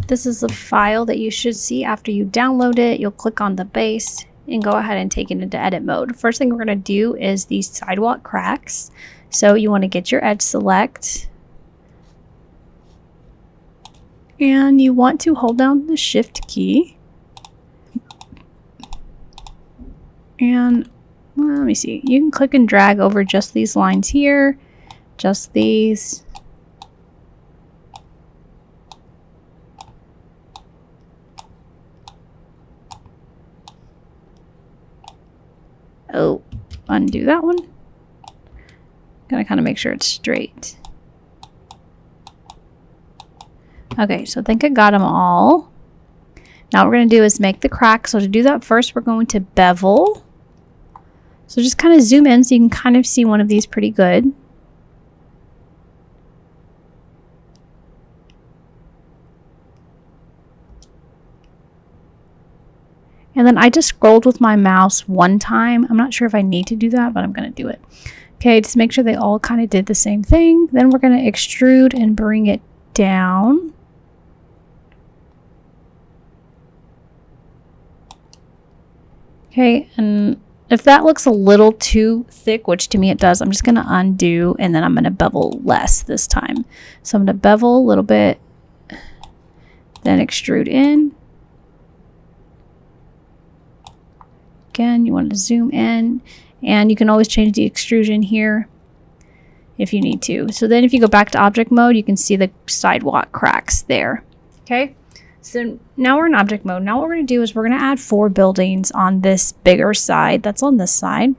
This is the file that you should see after you download it. You'll click on the base and go ahead and take it into edit mode. First thing we're going to do is these sidewalk cracks. So you want to get your edge select. And you want to hold down the shift key. And well, let me see. You can click and drag over just these lines here. Just these. Oh, undo that one. Gotta kind of make sure it's straight. Okay, so I think I got them all. Now what we're going to do is make the crack. So to do that first, we're going to bevel. So just kind of zoom in so you can kind of see one of these pretty good. And then I just scrolled with my mouse one time. I'm not sure if I need to do that, but I'm going to do it. Okay, just make sure they all kind of did the same thing. Then we're going to extrude and bring it down. Okay, and if that looks a little too thick, which to me it does, I'm just going to undo and then I'm going to bevel less this time. So I'm going to bevel a little bit, then extrude in. Again, you want to zoom in, and you can always change the extrusion here if you need to. So then if you go back to object mode, you can see the sidewalk cracks there. Okay, so now we're in object mode. Now what we're going to do is we're going to add 4 buildings on this bigger side that's on this side.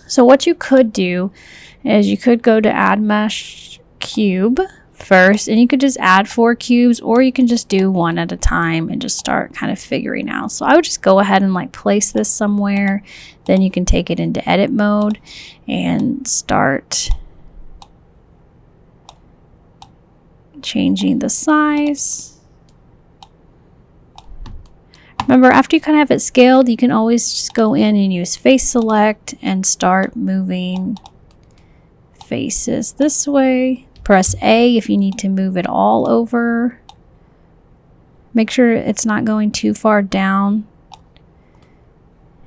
So what you could do is you could go to add mesh cube first, and you could just add 4 cubes, or you can just do one at a time and just start kind of figuring out. So I would just go ahead and like place this somewhere. Then you can take it into edit mode and start changing the size. Remember, after you kind of have it scaled, you can always just go in and use face select and start moving faces this way. Press A if you need to move it all over. Make sure it's not going too far down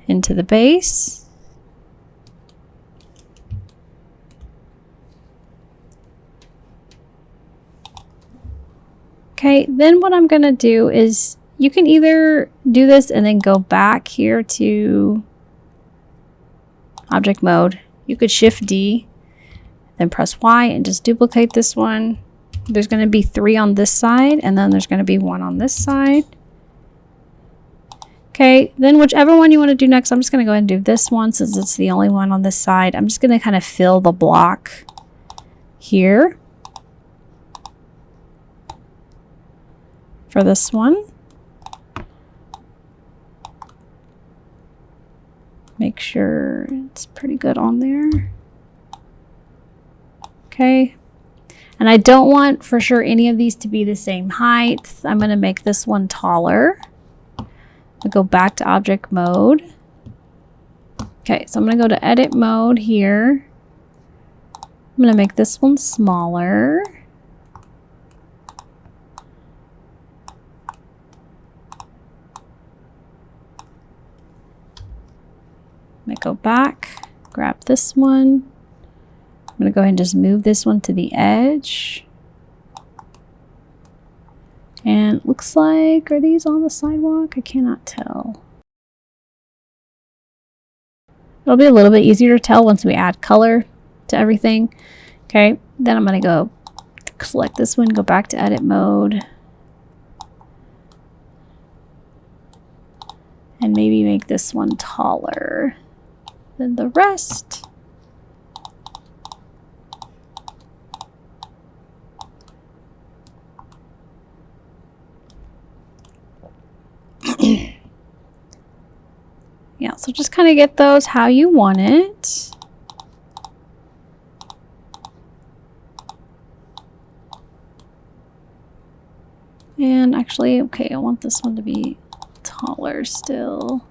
into the base. Okay, then what I'm going to do is you can either do this and then go back here to object mode. You could shift D. Then press Y and just duplicate this one. There's going to be 3 on this side, and then there's going to be 1 on this side. Okay, then whichever one you want to do next, I'm just going to go ahead and do this one since it's the only one on this side. I'm just going to kind of fill the block here for this one. Make sure it's pretty good on there. Okay, and I don't want for sure any of these to be the same height. I'm going to make this one taller. I'll go back to object mode. Okay, so I'm going to go to edit mode here. I'm going to make this one smaller. I'm going to go back, grab this one. I'm going to go ahead and just move this one to the edge. And it looks like, are these on the sidewalk? I cannot tell. It'll be a little bit easier to tell once we add color to everything. Okay, then I'm going to go select this one, go back to edit mode. And maybe make this one taller than the rest. Yeah, so just kind of get those how you want it. And actually, okay, I want this one to be taller still.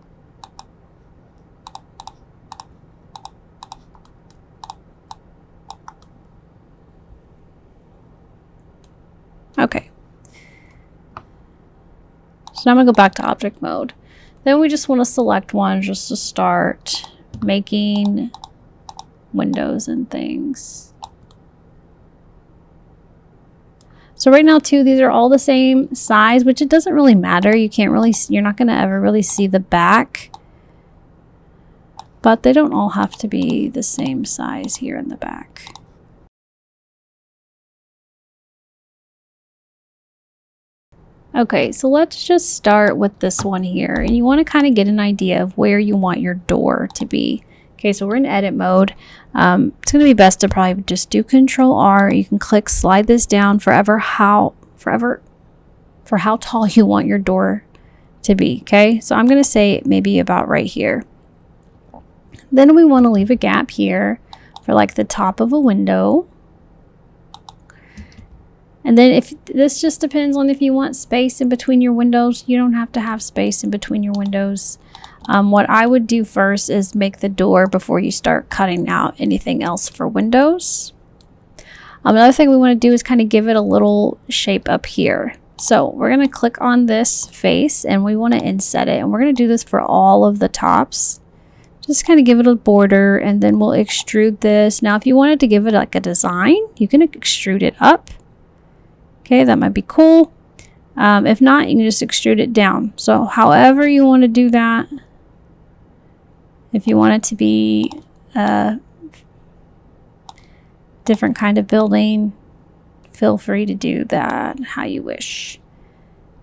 Okay. now I'm gonna go back to object mode. Then we just want to select one just to start making windows and things. So right now too, these are all the same size, which it doesn't really matter. You can't really, you're not gonna ever really see the back, but they don't all have to be the same size here in the back. Okay, so let's just start with this one here. And you want to kind of get an idea of where you want your door to be. Okay, so we're in edit mode. It's going to be best to probably just do Control R. You can click slide this down for how tall you want your door to be. Okay, so I'm going to say maybe about right here. Then we want to leave a gap here for like the top of a window. And then if this just depends on if you want space in between your windows. You don't have to have space in between your windows. What I would do first is make the door before you start cutting out anything else for windows. Another thing we want to do is kind of give it a little shape up here. So we're going to click on this face and we want to inset it. And we're going to do this for all of the tops. Just kind of give it a border and then we'll extrude this. Now if you wanted to give it like a design, you can extrude it up. Okay, that might be cool. If not, you can just extrude it down. So however you want to do that, if you want it to be a different kind of building, feel free to do that how you wish.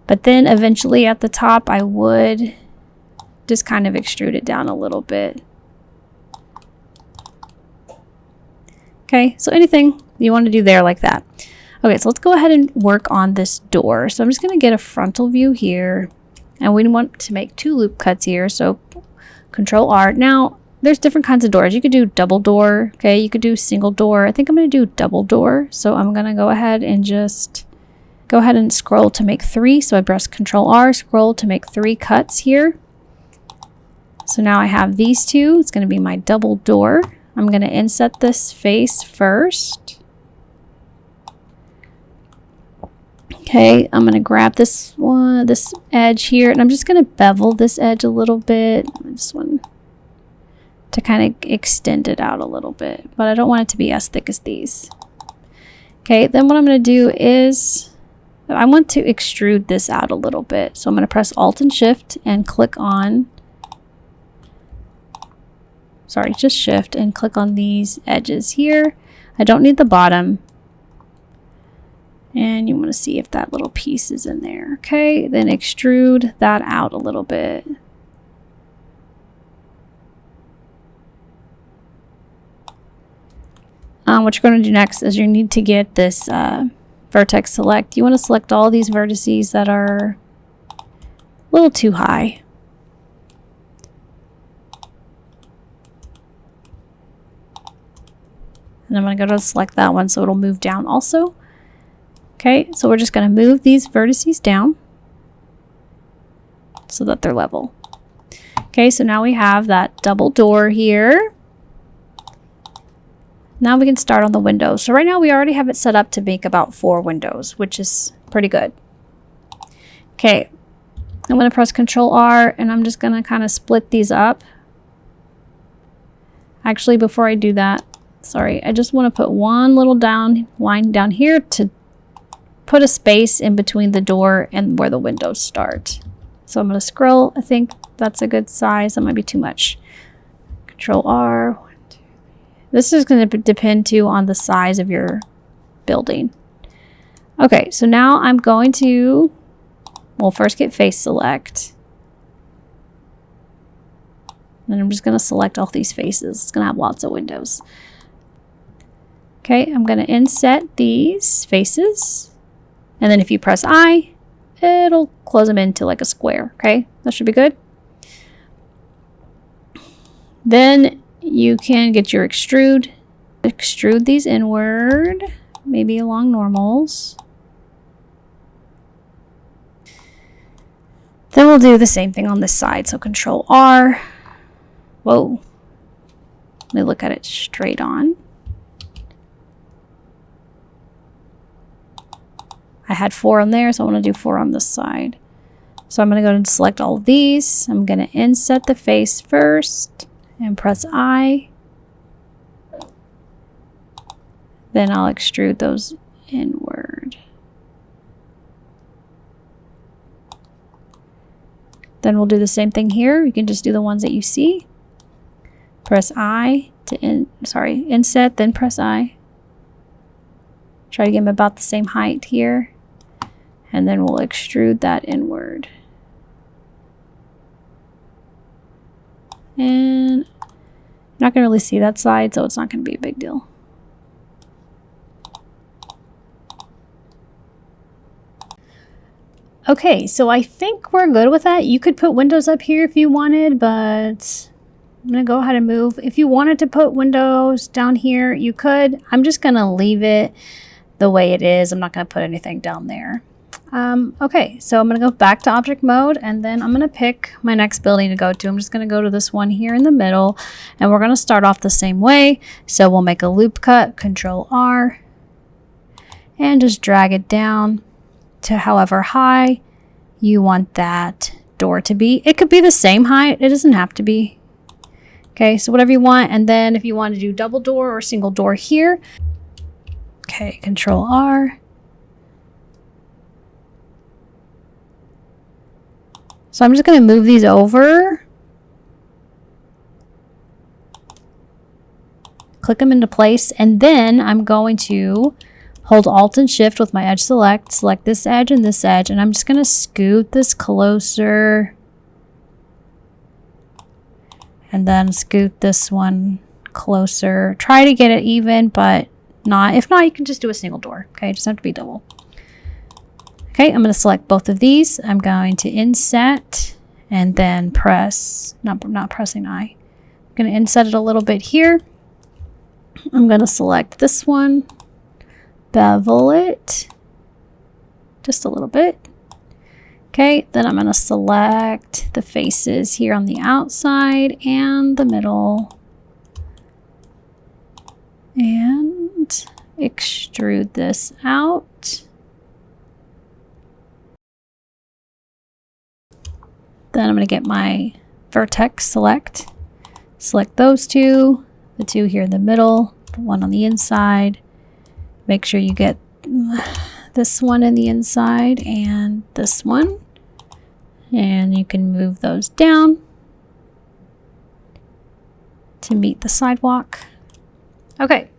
But then eventually at the top, I would just kind of extrude it down a little bit. Okay, so anything you want to do there like that. Okay, so let's go ahead and work on this door. So I'm just going to get a frontal view here. And we want to make 2 loop cuts here. So Control R. Now, there's different kinds of doors. You could do double door. Okay, you could do single door. I think I'm going to do double door. So I'm going to go ahead and scroll to make 3. So I press Control R, scroll to make 3 cuts here. So now I have these 2. It's going to be my double door. I'm going to inset this face first. Okay, I'm going to grab this edge here, and I'm just going to bevel this edge a little bit. This one to kind of extend it out a little bit, but I don't want it to be as thick as these. Okay, then what I'm going to do is I want to extrude this out a little bit. So I'm going to press Alt and Shift and click on, just Shift and click on these edges here. I don't need the bottom. And you want to see if that little piece is in there. Okay, then extrude that out a little bit. What you're going to do next is you need to get this vertex select. You want to select all these vertices that are a little too high. And I'm going to go to select that one so it'll move down also. Okay, so we're just going to move these vertices down so that they're level. Okay, so now we have that double door here. Now we can start on the windows. So right now we already have it set up to make about 4 windows, which is pretty good. Okay, I'm going to press Control R and I'm just going to kind of split these up. Actually, before I do that, sorry, I just want to put one little line down here to put a space in between the door and where the windows start. So I'm going to scroll. I think that's a good size. That might be too much. Control R. 1, 2, 3. This is going to depend too on the size of your building. Okay, so now I'm going to, well, first get face select. And I'm just going to select all these faces. It's going to have lots of windows. Okay, I'm going to inset these faces. And then if you press I, it'll close them into like a square. Okay, that should be good. Then you can get your extrude. Extrude these inward, maybe along normals. Then we'll do the same thing on this side. So Control R. Whoa. Let me look at it straight on. I had 4 on there, so I want to do 4 on this side. So I'm going to go and select all of these. I'm going to inset the face first and press I. Then I'll extrude those inward. Then we'll do the same thing here. You can just do the ones that you see. Press I to inset, then press I. Try to get them about the same height here. And then we'll extrude that inward. And you're not going to really see that side, so it's not going to be a big deal. Okay, so I think we're good with that. You could put windows up here if you wanted, but I'm going to go ahead and move. If you wanted to put windows down here, you could. I'm just going to leave it the way it is. I'm not going to put anything down there. Okay, so I'm going to go back to object mode, and then I'm going to pick my next building to go to. I'm just going to go to this one here in the middle, and we're going to start off the same way. So we'll make a loop cut, Control R, and just drag it down to however high you want that door to be. It could be the same height. It doesn't have to be. Okay, so whatever you want. And then if you want to do double door or single door here, okay, Control R. So I'm just going to move these over. Click them into place, and then I'm going to hold Alt and Shift with my edge select this edge and this edge, and I'm just going to scoot this closer. And then scoot this one closer. Try to get it even, but not. If not, you can just do a single door. Okay, it doesn't have to be double. Okay, I'm going to select both of these. I'm going to inset and then press, not pressing I. I'm going to inset it a little bit here. I'm going to select this one, bevel it just a little bit. Okay, then I'm going to select the faces here on the outside and the middle and extrude this out. Then I'm going to get my vertex select those two, the two here in the middle, the one on the inside. Make sure you get this one in the inside and this one. And you can move those down to meet the sidewalk. Okay,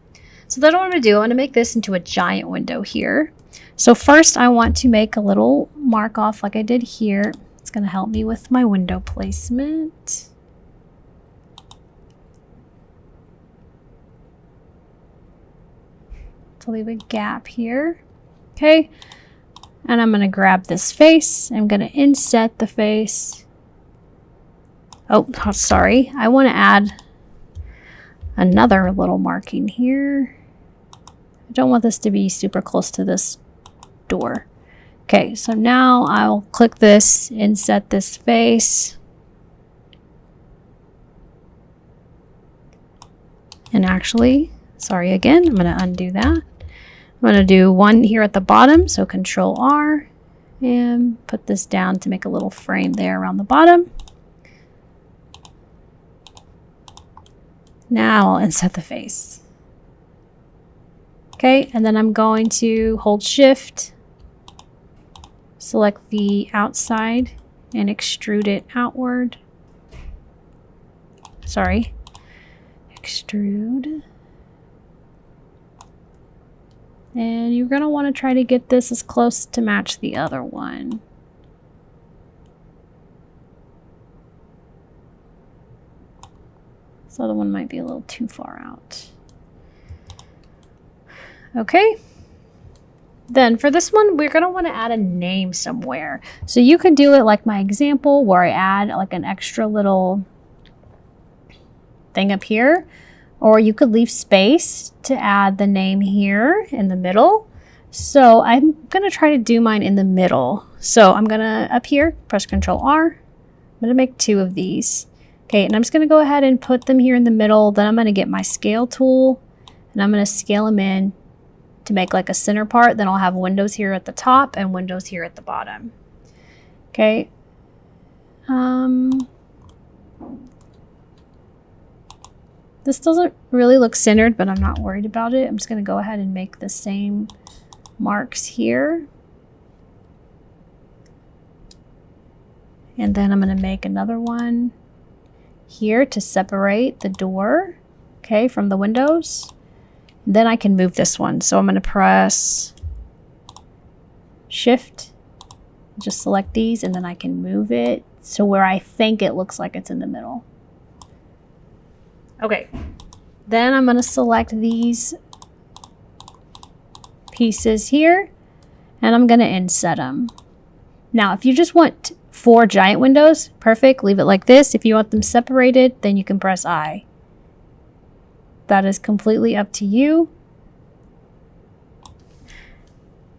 so then what I'm going to do, I'm going to make this into a giant window here. So first I want to make a little mark off like I did here. It's going to help me with my window placement. To leave a gap here. Okay. And I'm going to grab this face. I'm going to inset the face. Oh, sorry. I want to add another little marking here. I don't want this to be super close to this door. Okay, so now I'll click this, inset this face. And actually, sorry again, I'm going to undo that. I'm going to do one here at the bottom, so Control R, and put this down to make a little frame there around the bottom. Now I'll inset the face. Okay, and then I'm going to hold Shift, select the outside, and extrude it outward. Sorry, extrude. And you're going to want to try to get this as close to match the other one. This other one might be a little too far out. Okay. Then for this one, we're going to want to add a name somewhere. So you could do it like my example where I add like an extra little thing up here. Or you could leave space to add the name here in the middle. So I'm going to try to do mine in the middle. So I'm going to, up here, press Control R. I'm going to make 2 of these. Okay, and I'm just going to go ahead and put them here in the middle. Then I'm going to get my scale tool and I'm going to scale them in to make like a center part. Then I'll have windows here at the top and windows here at the bottom. Okay, This doesn't really look centered, but I'm not worried about it. I'm just going to go ahead and make the same marks here. And then I'm going to make another one here to separate the door, okay, from the windows. Then I can move this one. So I'm going to press Shift, just select these, and then I can move it to where I think it looks like it's in the middle. Okay, then I'm going to select these pieces here, and I'm going to inset them. Now, if you just want 4 giant windows, perfect, leave it like this. If you want them separated, then you can press I. That is completely up to you.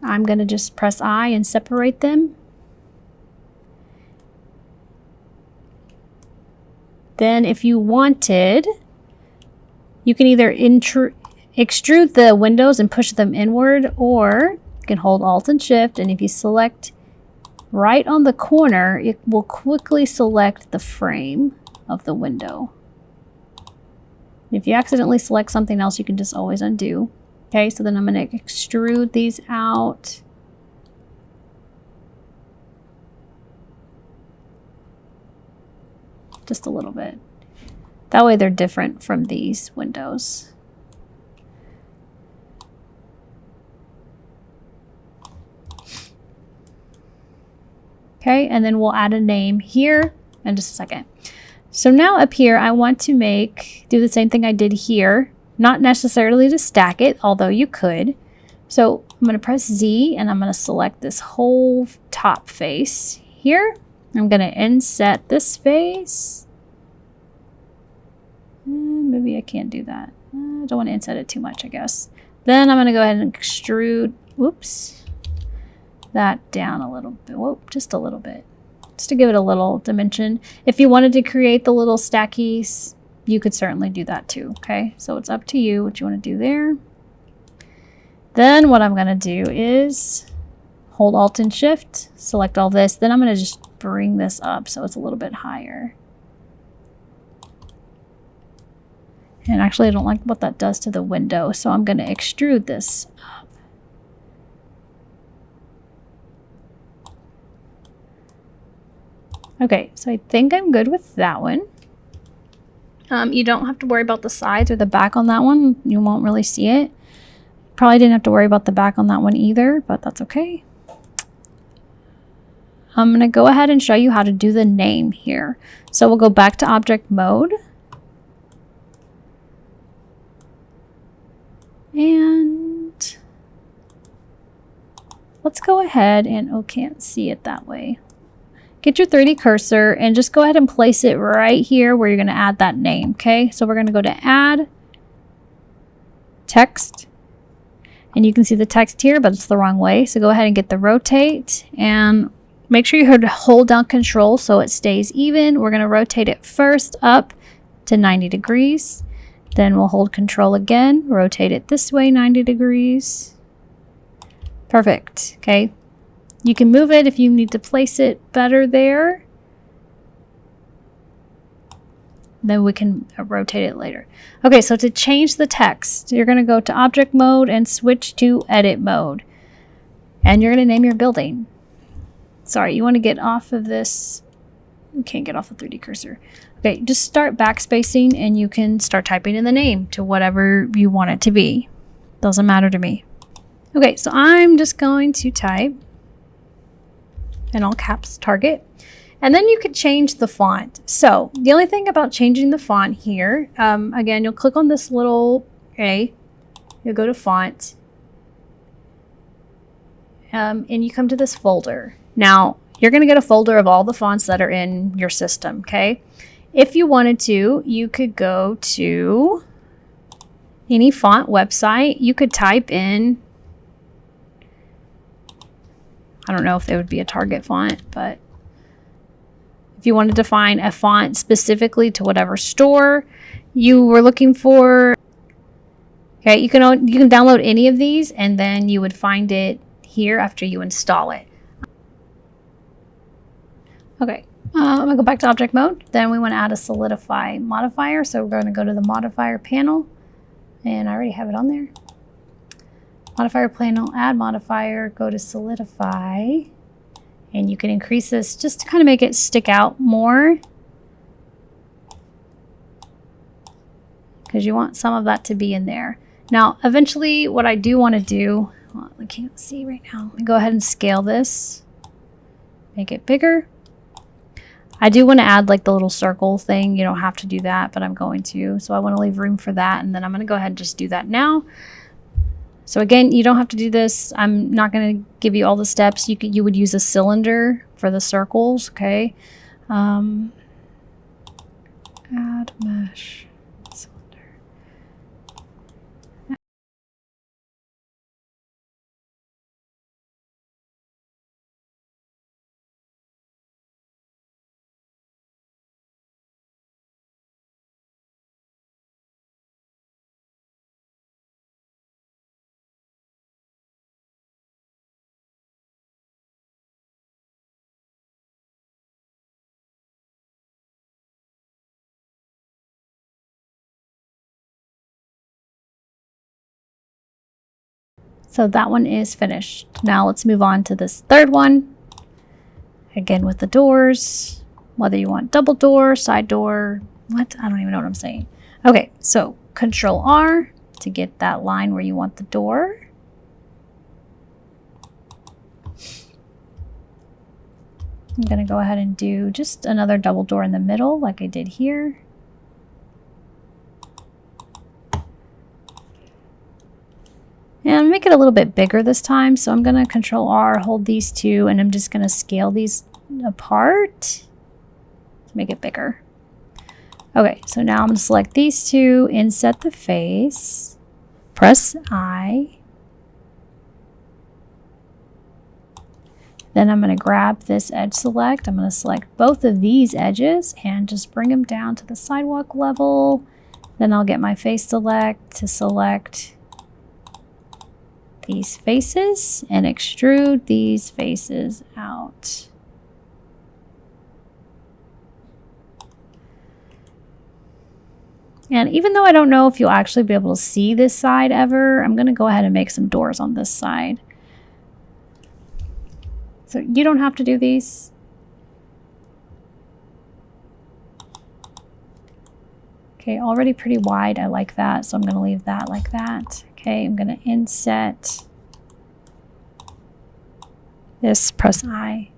I'm going to just press I and separate them. Then if you wanted, you can either extrude the windows and push them inward, or you can hold Alt and Shift, and if you select right on the corner, it will quickly select the frame of the window. If you accidentally select something else, you can just always undo. Okay, so then I'm going to extrude these out. Just a little bit. That way they're different from these windows. Okay, and then we'll add a name here in just a second. So now up here, I want to do the same thing I did here, not necessarily to stack it, although you could. So I'm going to press Z and I'm going to select this whole top face here. I'm going to inset this face. Maybe I can't do that. I don't want to inset it too much, I guess. Then I'm going to go ahead and extrude, whoops, that down a little bit. Whoop, just a little bit. Just to give it a little dimension. If you wanted to create the little stackies, you could certainly do that too, okay? So it's up to you what you want to do there. Then what I'm going to do is hold Alt and Shift, select all this. Then I'm going to just bring this up so it's a little bit higher. And actually, I don't like what that does to the window, so I'm going to extrude this up. Okay, so I think I'm good with that one. You don't have to worry about the sides or the back on that one. You won't really see it. Probably didn't have to worry about the back on that one either, but that's okay. I'm going to go ahead and show you how to do the name here. So we'll go back to object mode. And let's go ahead and, oh, can't see it that way. Get your 3D cursor and just go ahead and place it right here where you're going to add that name, okay? So we're going to go to add text, and you can see the text here, but it's the wrong way. So go ahead and get the rotate and make sure you hold down Control so it stays even. We're going to rotate it first up to 90 degrees. Then we'll hold Control again, rotate it this way 90 degrees. Perfect, okay? You can move it if you need to place it better there. Then we can rotate it later. Okay, so to change the text, you're going to go to object mode and switch to edit mode. And you're going to name your building. Sorry, you want to get off of this. You can't get off the 3D cursor. Okay, just start backspacing and you can start typing in the name to whatever you want it to be. Doesn't matter to me. Okay, so I'm just going to type in all caps Target. And then you could change the font. So the only thing about changing the font here, again, you'll click on this little A, you'll go to font, and you come to this folder. Now, you're going to get a folder of all the fonts that are in your system, okay? If you wanted to, you could go to any font website. You could type in, I don't know if there would be a Target font, but if you wanted to find a font specifically to whatever store you were looking for, okay, you can download any of these and then you would find it here after you install it. Okay, I'm going to go back to object mode. Then we want to add a solidify modifier. So we're going to go to the modifier panel. And I already have it on there. Modifier panel, add modifier, go to solidify. And you can increase this just to kind of make it stick out more. Because you want some of that to be in there. Now, eventually what I do want to do, well, I can't see right now. Let me go ahead and scale this. Make it bigger. I do want to add like the little circle thing. You don't have to do that, but I'm going to. So I want to leave room for that. And then I'm going to go ahead and just do that now. So again, you don't have to do this. I'm not going to give you all the steps. You would use a cylinder for the circles, okay? Add mesh cylinder. So that one is finished. Now let's move on to this third one. Again with the doors, whether you want double door, side door, what? I don't even know what I'm saying. Okay, so Control R to get that line where you want the door. I'm gonna go ahead and do just another double door in the middle like I did here. And make it a little bit bigger this time. So I'm going to Control R, hold these two, and I'm just going to scale these apart to make it bigger. Okay, so now I'm going to select these two, inset the face, press I. Then I'm going to grab this edge select. I'm going to select both of these edges and just bring them down to the sidewalk level. Then I'll get my face select to select these faces and extrude these faces out. And even though I don't know if you'll actually be able to see this side ever, I'm going to go ahead and make some doors on this side. So you don't have to do these. Okay, already pretty wide. I like that, so I'm going to leave that like that. Okay, I'm going to inset this, press I.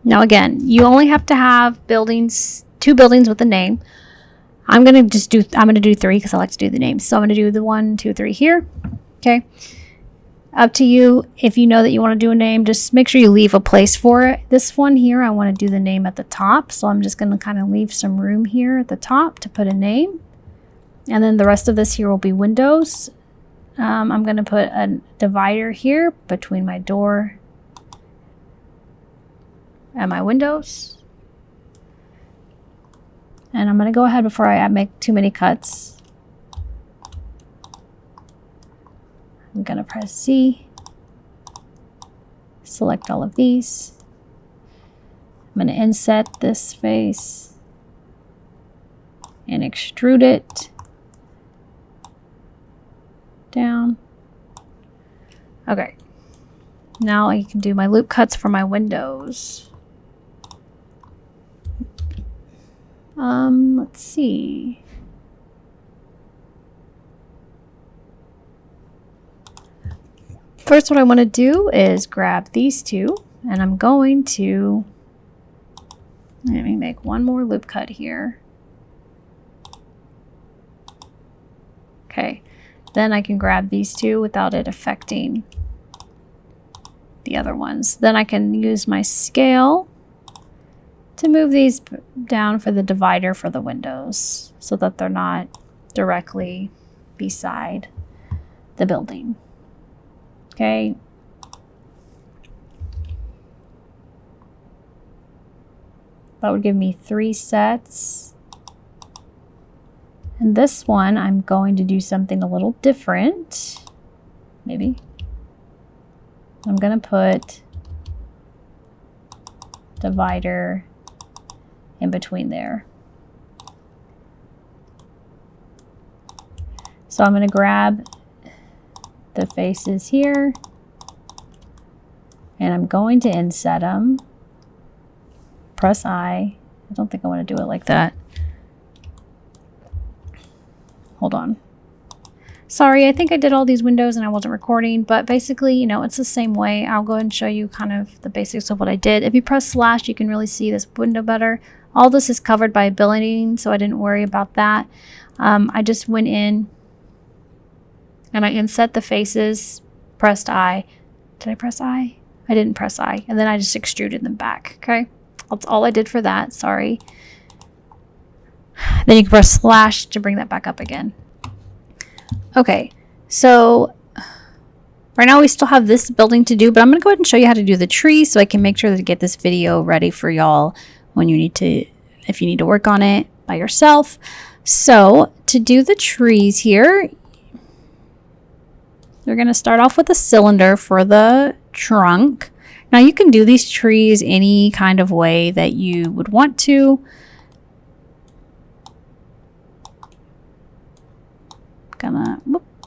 Now again, you only have to have buildings, 2 buildings with a name. I'm going to do 3 because I like to do the names. So I'm going to do the 1, 2, 3 here. Okay. Up to you. If you know that you want to do a name, just make sure you leave a place for it. This one here, I want to do the name at the top. So I'm just going to kind of leave some room here at the top to put a name. And then the rest of this here will be windows. I'm going to put a divider here between my door and my windows. And I'm going to go ahead before I make too many cuts. I'm going to press C, select all of these. I'm going to inset this face and extrude it down. Okay, now I can do my loop cuts for my windows. Let's see. First, what I want to do is grab these two, and I'm going to, let me make one more loop cut here. Okay, then I can grab these two without it affecting the other ones. Then I can use my scale to move these down for the divider for the windows so that they're not directly beside the building. Okay. That would give me 3 sets. And this one, I'm going to do something a little different. Maybe. I'm gonna put divider in between there. So I'm gonna grab the faces here and I'm going to inset them. Press I. I don't think I want to do it like that. Hold on. Sorry, I think I did all these windows and I wasn't recording, but basically, you know, it's the same way. I'll go ahead and show you kind of the basics of what I did. If you press slash, you can really see this window better. All this is covered by a building, so I didn't worry about that. I just went in and I inset the faces, pressed I. Did I press I? I didn't press I. And then I just extruded them back, okay? That's all I did for that, sorry. Then you can press slash to bring that back up again. Okay, so right now we still have this building to do, but I'm going to go ahead and show you how to do the tree so I can make sure to get this video ready for y'all when you need to, if you need to work on it by yourself. So to do the trees here, we're going to start off with a cylinder for the trunk. Now you can do these trees any kind of way that you would want to. Gonna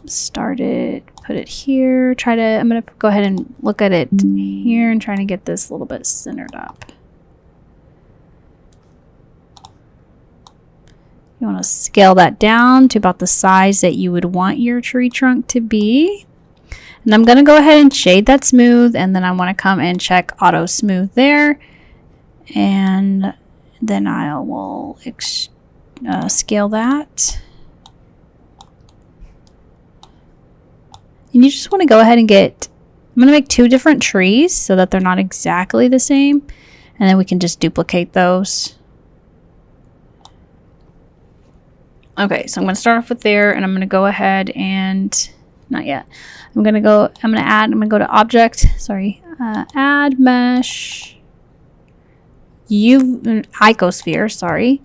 start it, put it here, I'm gonna go ahead and look at it here and try to get this a little bit centered up. You want to scale that down to about the size that you would want your tree trunk to be. And I'm gonna go ahead and shade that smooth, and then I want to come and check auto smooth there, and then I will scale that. And you just want to go ahead and I'm going to make 2 different trees so that they're not exactly the same. And then we can just duplicate those. Okay, so I'm going to start off with there, and I'm going to go ahead and, not yet. I'm going to go to object, add mesh, icosphere, sorry.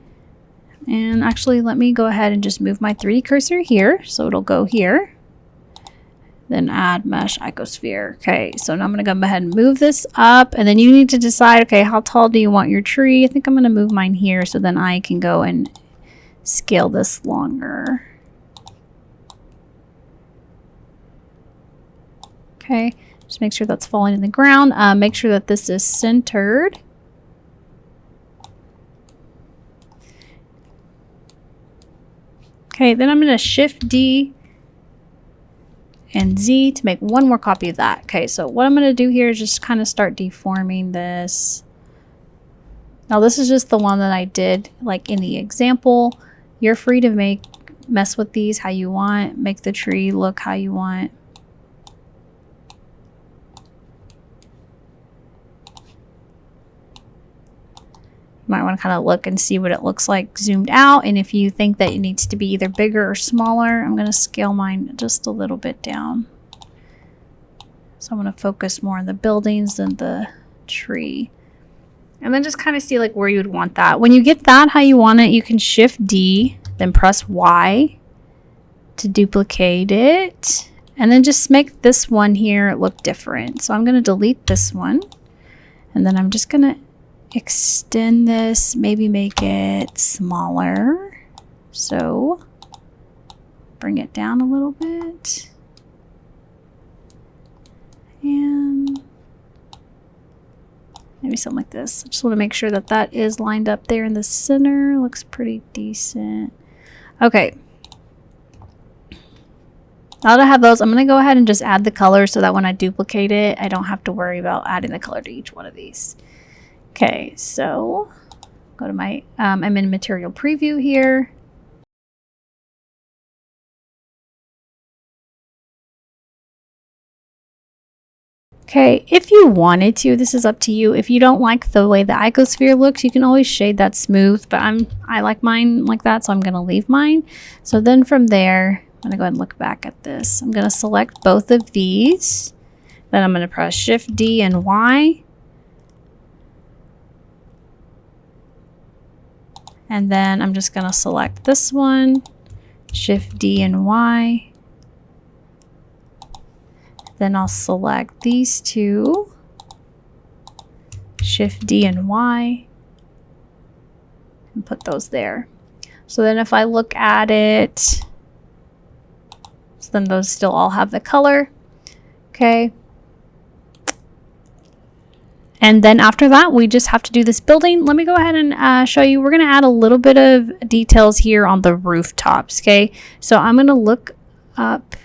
And actually, let me go ahead and just move my 3D cursor here, so it'll go here. Then add mesh icosphere. Okay, so now I'm going to go ahead and move this up, and then you need to decide, okay, how tall do you want your tree? I think I'm going to move mine here so then I can go and scale this longer. Okay, just make sure that's falling in the ground. Make sure that this is centered. Okay, then I'm going to Shift D and Z to make one more copy of that. Okay, so what I'm going to do here is just kind of start deforming this. Now this is just the one that I did like in the example. You're free to mess with these how you want, make the tree look how you want. You might want to kind of look and see what it looks like zoomed out, and if you think that it needs to be either bigger or smaller, I'm going to scale mine just a little bit down. So I'm going to focus more on the buildings than the tree. And then just kind of see like where you would want that. When you get that how you want it, you can Shift D, then press Y to duplicate it, and then just make this one here look different. So I'm going to delete this one, and then I'm just going to extend this, maybe make it smaller. So bring it down a little bit. And maybe something like this. I just want to make sure that that is lined up there in the center. Looks pretty decent. Okay. Now that I have those, I'm going to go ahead and just add the color so that when I duplicate it, I don't have to worry about adding the color to each one of these. Okay, so go to my, I'm in material preview here. Okay, if you wanted to, this is up to you. If you don't like the way the icosphere looks, you can always shade that smooth, but I like mine like that, so I'm gonna leave mine. So then from there, I'm gonna go ahead and look back at this. I'm gonna select both of these. Then I'm gonna press Shift D and Y. And then I'm just gonna select this one, Shift D and Y. Then I'll select these two, Shift D and Y, and put those there. So then if I look at it, so then those still all have the color. Okay. And then after that, we just have to do this building. Let me go ahead and show you. We're going to add a little bit of details here on the rooftops. Okay. So I'm going to look up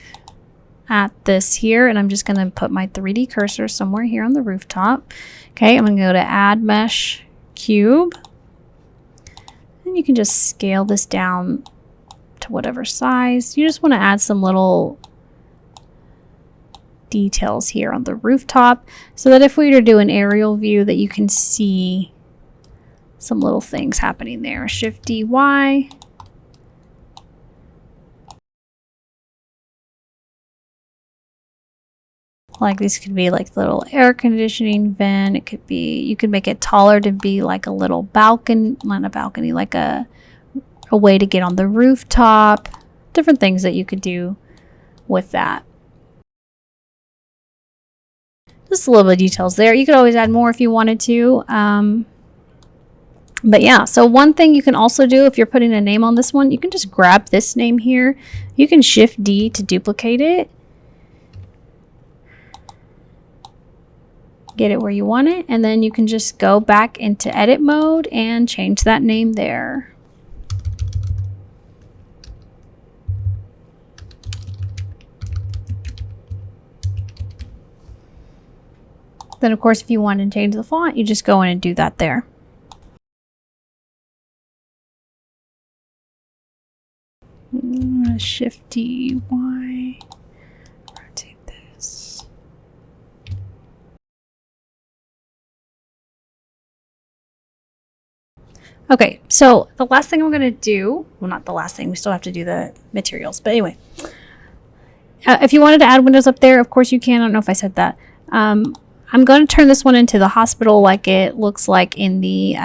at this here, and I'm just going to put my 3D cursor somewhere here on the rooftop. Okay. I'm going to go to Add Mesh Cube. And you can just scale this down to whatever size. You just want to add some little details here on the rooftop so that if we were to do an aerial view that you can see some little things happening there. Shift D, Y. Like these could be like little air conditioning vent. It could be, you could make it taller to be like a little balcony, not a balcony, like a way to get on the rooftop. Different things that you could do with that. Just a little bit of details there. You could always add more if you wanted to. But yeah, so one thing you can also do if you're putting a name on this one, you can just grab this name here. You can Shift D to duplicate it. Get it where you want it. And then you can just go back into edit mode and change that name there. Then of course, if you want to change the font, you just go in and do that there. Shift D, Y, rotate this. Okay, so the last thing I'm going to do, well, not the last thing, we still have to do the materials, but anyway. If you wanted to add windows up there, of course you can. I don't know if I said that. I'm going to turn this one into the hospital like it looks like in the,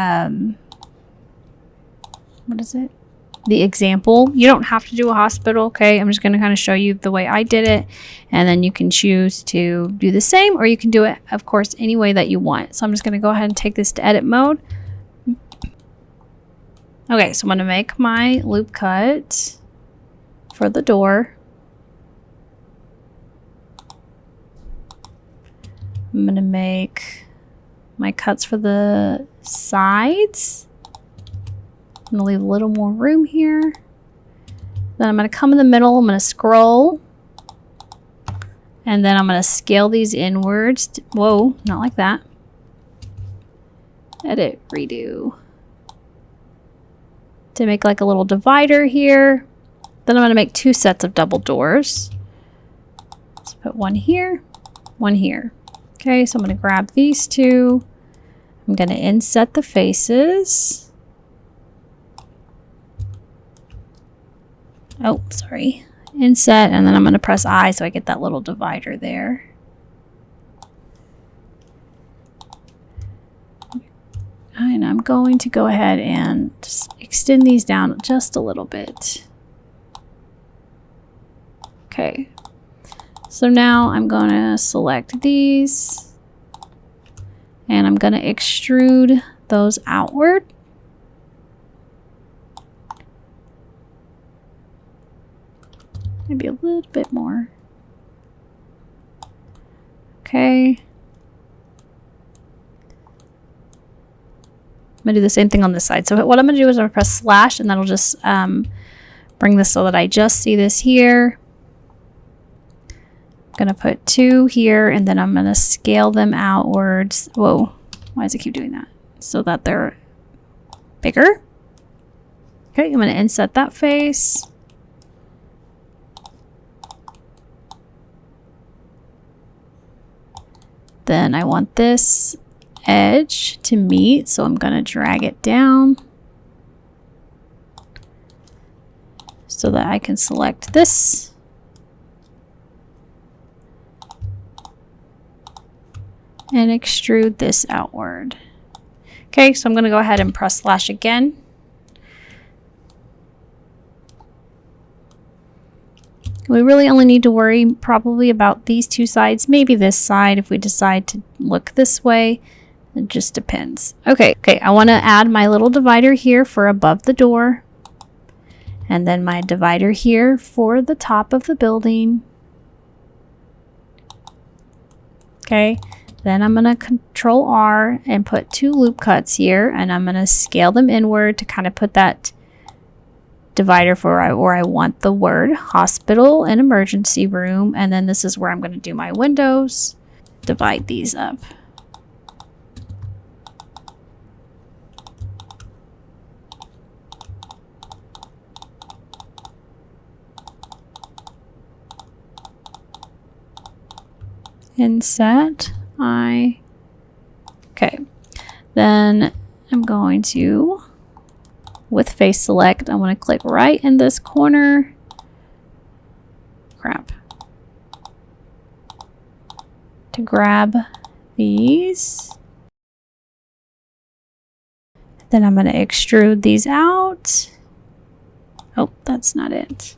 what is it? The example. You don't have to do a hospital, okay? I'm just going to kind of show you the way I did it, and then you can choose to do the same, or you can do it, of course, any way that you want. So I'm just going to go ahead and take this to edit mode. Okay, so I'm going to make my loop cut for the door. I'm going to make my cuts for the sides. I'm going to leave a little more room here. Then I'm going to come in the middle. I'm going to scroll. And then I'm going to scale these inwards. Whoa, not like that. Edit, redo. To make like a little divider here. Then I'm going to make two sets of double doors. Let's put one here, one here. Okay, so I'm going to grab these two. I'm going to inset the faces. Oh, sorry. Inset, and then I'm going to press I so I get that little divider there. And I'm going to go ahead and just extend these down just a little bit. Okay. So now I'm going to select these and I'm going to extrude those outward. Maybe a little bit more. Okay. I'm going to do the same thing on this side. So what I'm going to do is I'm going to press slash, and that'll just bring this so that I just see this here. I'm going to put two here, and then I'm going to scale them outwards. Whoa, why does it keep doing that? So that they're bigger. Okay, I'm going to inset that face. Then I want this edge to meet, so I'm going to drag it down so that I can select this. And extrude this outward. Okay, so I'm going to go ahead and press slash again. We really only need to worry probably about these two sides, maybe this side if we decide to look this way. It just depends. Okay, I want to add my little divider here for above the door. And then my divider here for the top of the building. Okay, then I'm going to Control R and put 2 loop cuts here, and I'm going to scale them inward to kind of put that divider for where I want the word hospital and emergency room. And then this is where I'm going to do my windows. Divide these up. Inset okay, then I'm going to, with face select, I want to click right in this corner. Crap. To grab these. Then I'm going to extrude these out. Oh, that's not it.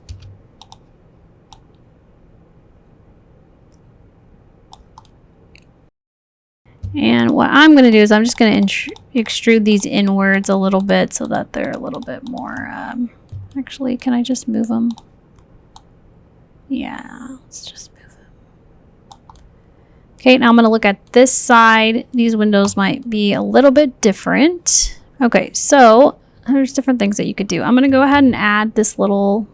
And what I'm going to do is I'm just going to extrude these inwards a little bit so that they're a little bit more, actually, can I just move them? Yeah, let's just move them. Okay, now I'm going to look at this side. These windows might be a little bit different. Okay, so there's different things that you could do. I'm going to go ahead and add this little,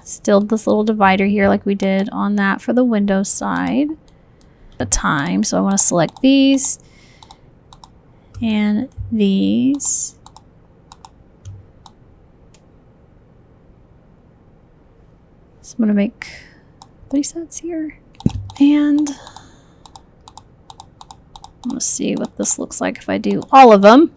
still this little divider here like we did on that for the Windows side. The time, so I want to select these and these. So I'm going to make 3 sets here, and let's see what this looks like if I do all of them.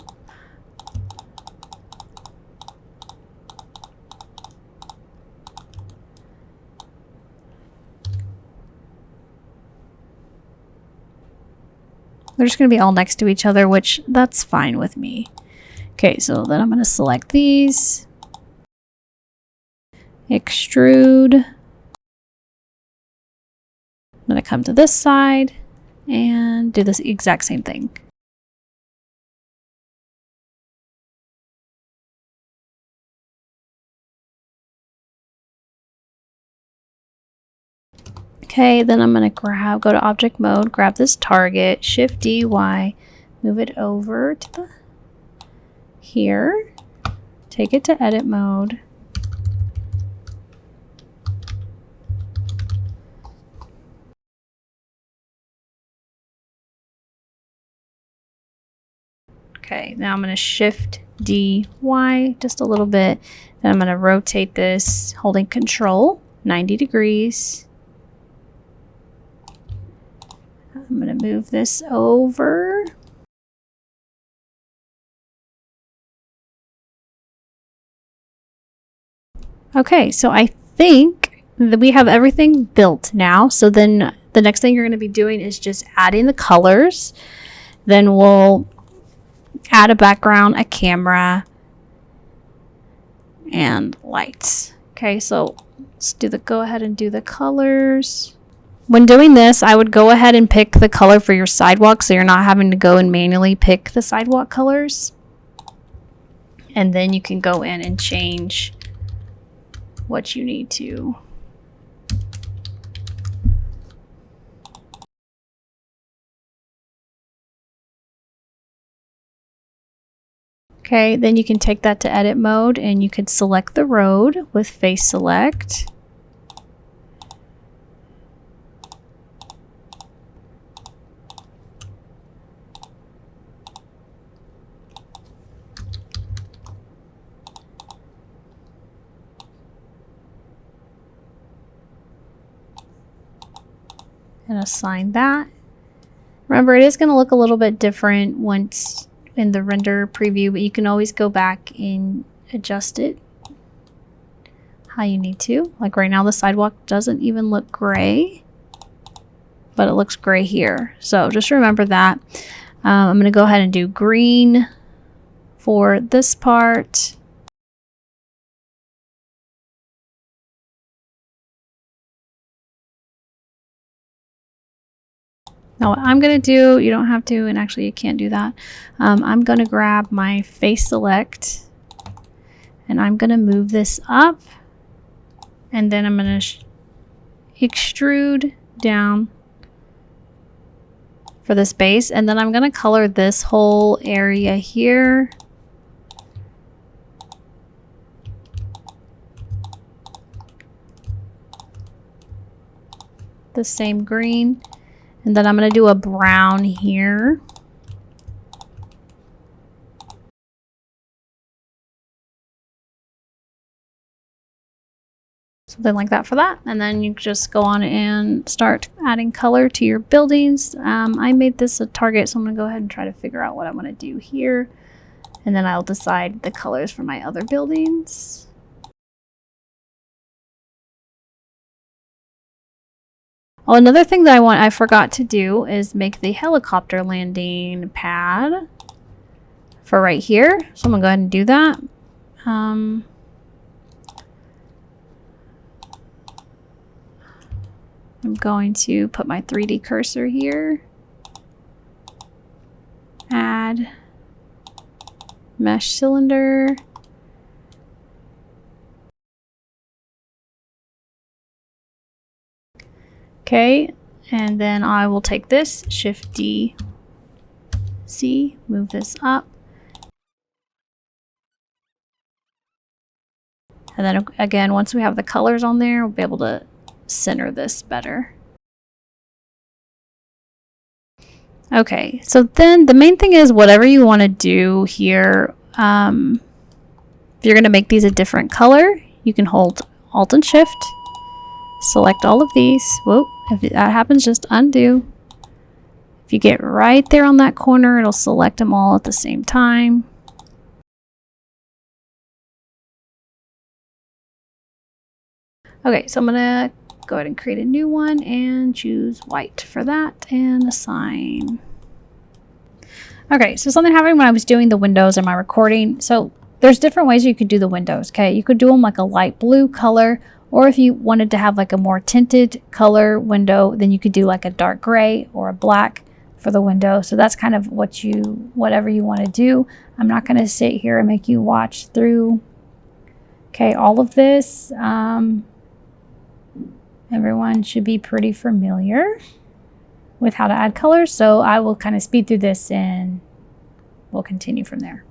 They're just going to be all next to each other, which that's fine with me. Okay, so then I'm going to select these. Extrude. I'm going to come to this side and do this exact same thing. Okay, then I'm going to go to object mode, grab this target, Shift D, Y, move it over to the here, take it to edit mode. Okay, now I'm going to Shift D, Y just a little bit. Then I'm going to rotate this holding Control 90 degrees. I'm going to move this over. Okay, so I think that we have everything built now. So then the next thing you're going to be doing is just adding the colors. Then we'll add a background, a camera, and lights. Okay, so let's go ahead and do the colors. When doing this, I would go ahead and pick the color for your sidewalk so you're not having to go and manually pick the sidewalk colors. And then you can go in and change what you need to. Okay, then you can take that to edit mode and you could select the road with face select. And assign that. Remember, it is going to look a little bit different once in the render preview, but you can always go back and adjust it how you need to. Like right now, the sidewalk doesn't even look gray, but it looks gray here. So just remember that. I'm going to go ahead and do green for this part. Now what I'm going to do, you don't have to, and actually you can't do that. I'm going to grab my face select and I'm going to move this up, and then I'm going to extrude down for this base, and then I'm going to color this whole area here. The same green, and then I'm going to do a brown here. Something like that for that, and then you just go on and start adding color to your buildings. I made this a target, so I'm going to go ahead and try to figure out what I want to do here, and then I'll decide the colors for my other buildings. Oh, another thing that I forgot to do is make the helicopter landing pad for right here. So I'm gonna go ahead and do that. I'm going to put my 3D cursor here. Add mesh cylinder. Okay, and then I will take this, Shift D, C, move this up. And then again, once we have the colors on there, we'll be able to center this better. Okay, so then the main thing is whatever you want to do here, if you're going to make these a different color, you can hold Alt and Shift, select all of these. Whoa, if that happens, just undo. If you get right there on that corner, it'll select them all at the same time. Okay, so I'm gonna go ahead and create a new one and choose white for that and assign. Okay, so something happened when I was doing the windows in my recording. So there's different ways you could do the windows, okay? You could do them like a light blue color, or if you wanted to have like a more tinted color window, then you could do like a dark gray or a black for the window. So that's kind of whatever you want to do. I'm not going to sit here and make you watch through, okay, all of this. Everyone should be pretty familiar with how to add colors. So I will kind of speed through this and we'll continue from there.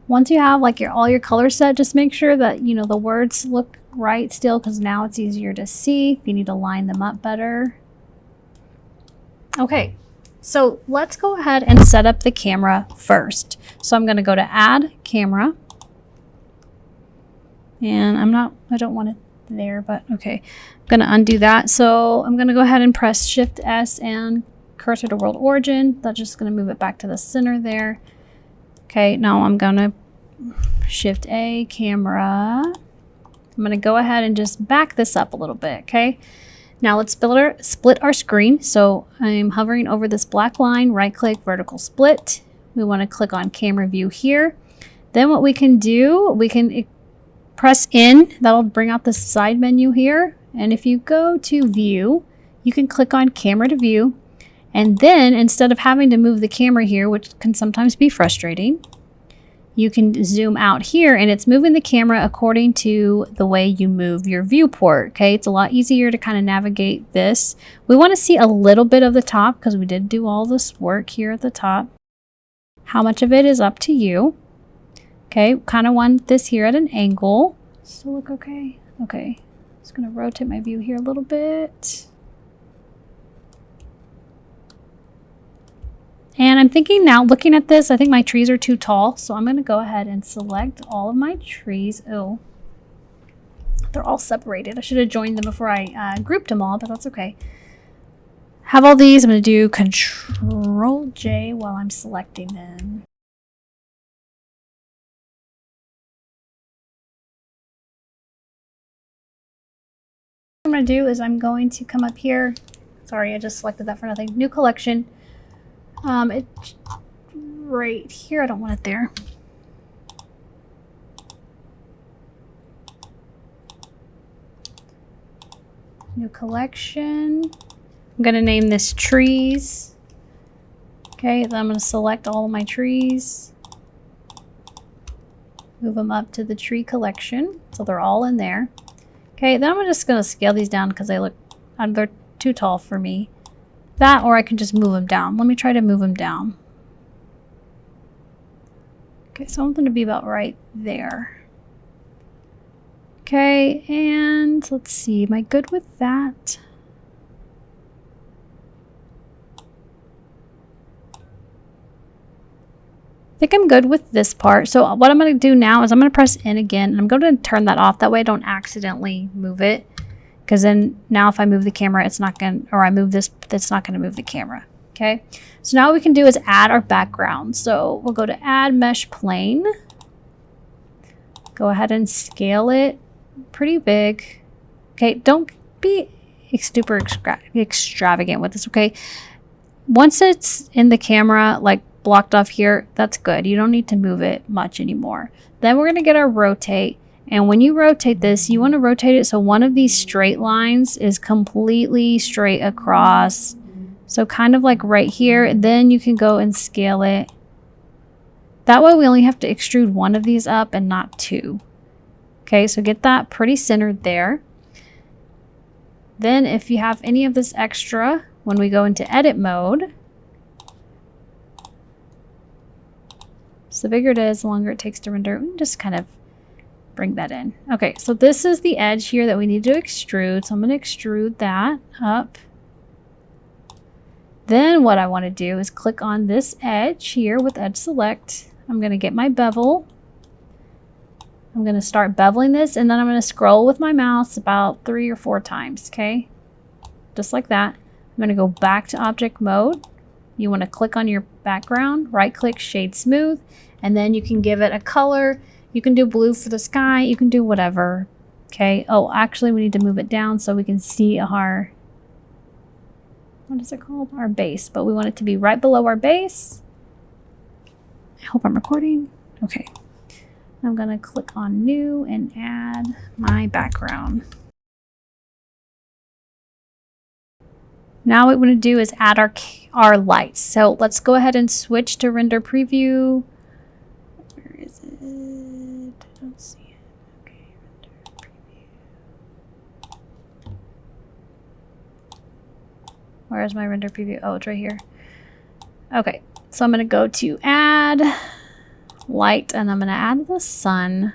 Once you have like all your colors set, just make sure that, you know, the words look right still, because now it's easier to see if you need to line them up better. Okay, so let's go ahead and set up the camera first. So I'm going to go to Add Camera. And I don't want it there, but okay. I'm going to undo that. So I'm going to go ahead and press Shift S and cursor to world origin. That's just going to move it back to the center there. Okay, now I'm gonna Shift A, camera. I'm gonna go ahead and just back this up a little bit, okay? Now let's split our screen. So I'm hovering over this black line, right click, vertical split. We wanna click on camera view here. Then what we can do, we can press in, that'll bring out the side menu here. And if you go to view, you can click on camera to view. And then instead of having to move the camera here, which can sometimes be frustrating, you can zoom out here and it's moving the camera according to the way you move your viewport. Okay, it's a lot easier to kind of navigate this. We want to see a little bit of the top because we did do all this work here at the top. How much of it is up to you. Okay, kind of want this here at an angle. Still look okay? Okay, just gonna rotate my view here a little bit. And I'm thinking now, looking at this, I think my trees are too tall. So I'm going to go ahead and select all of my trees. Oh, they're all separated. I should have joined them before I grouped them all, but that's okay. Have all these. I'm going to do Control J while I'm selecting them. What I'm going to do is I'm going to come up here. Sorry, I just selected that for nothing. New collection. It's right here. I don't want it there. New collection. I'm going to name this trees. Okay, then I'm going to select all of my trees. Move them up to the tree collection. So they're all in there. Okay, then I'm just going to scale these down because they're too tall for me. That, or I can just move them down. Let me try to move them down. Okay, so I'm going to be about right there. Okay, and let's see. Am I good with that? I think I'm good with this part. So what I'm going to do now is I'm going to press in again. And I'm going to turn that off. That way I don't accidentally move it. Because then now if I move the camera, it's not going to, or I move this, that's not going to move the camera. Okay. So now what we can do is add our background. So we'll go to add mesh plane. Go ahead and scale it pretty big. Okay. Don't be super extravagant with this. Okay. Once it's in the camera, like blocked off here, that's good. You don't need to move it much anymore. Then we're going to get our rotate. And when you rotate this, you want to rotate it so one of these straight lines is completely straight across. So kind of like right here, then you can go and scale it. That way we only have to extrude one of these up and not two. Okay, so get that pretty centered there. Then if you have any of this extra, when we go into edit mode, so the bigger it is, the longer it takes to render, we can just kind of bring that in. Okay, so this is the edge here that we need to extrude. So I'm going to extrude that up. Then what I want to do is click on this edge here with edge select. I'm going to get my bevel. I'm going to start beveling this and then I'm going to scroll with my mouse about 3 or 4 times. Okay, just like that. I'm going to go back to object mode. You want to click on your background, right click, shade smooth, and then you can give it a color. You can do blue for the sky. You can do whatever. Okay. Oh, actually, we need to move it down so we can see our, what is it called? Our base. But we want it to be right below our base. I hope I'm recording. Okay. I'm going to click on new and add my background. Now what we're going to do is add our lights. So let's go ahead and switch to render preview. Where is it? I don't see it. Okay, render preview. Where's my render preview? Oh, it's right here. Okay, so I'm going to go to add light and I'm going to add the sun.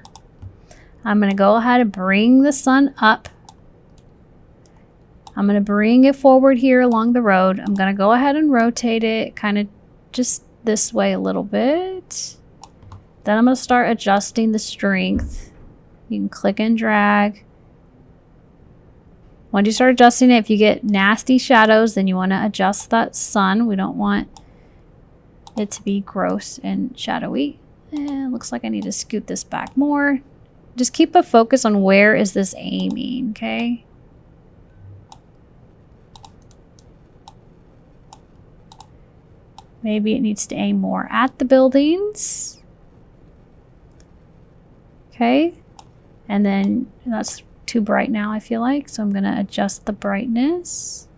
I'm going to go ahead and bring the sun up. I'm going to bring it forward here along the road. I'm going to go ahead and rotate it kind of just this way a little bit. Then I'm going to start adjusting the strength. You can click and drag. Once you start adjusting it, if you get nasty shadows, then you want to adjust that sun. We don't want it to be gross and shadowy. And looks like I need to scoot this back more. Just keep a focus on where is this aiming, okay? Maybe it needs to aim more at the buildings. Okay. And then that's too bright now, I feel like. So I'm going to adjust the brightness.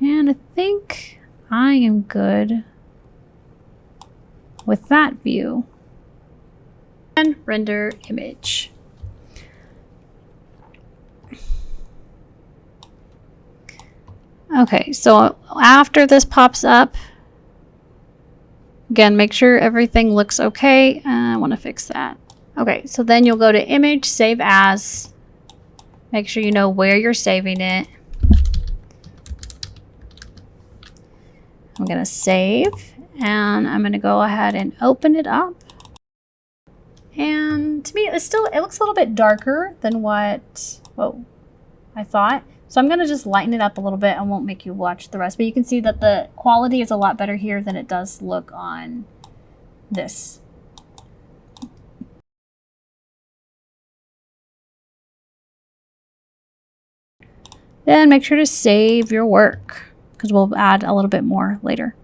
And I think I am good with that view. And render image. Okay, so after this pops up, again, make sure everything looks okay. I want to fix that. Okay, so then you'll go to image, save as. Make sure you know where you're saving it. I'm going to save, and I'm going to go ahead and open it up. And to me, it looks a little bit darker than what I thought. So I'm going to just lighten it up a little bit. I won't make you watch the rest, but you can see that the quality is a lot better here than it does look on this. Then make sure to save your work because we'll add a little bit more later.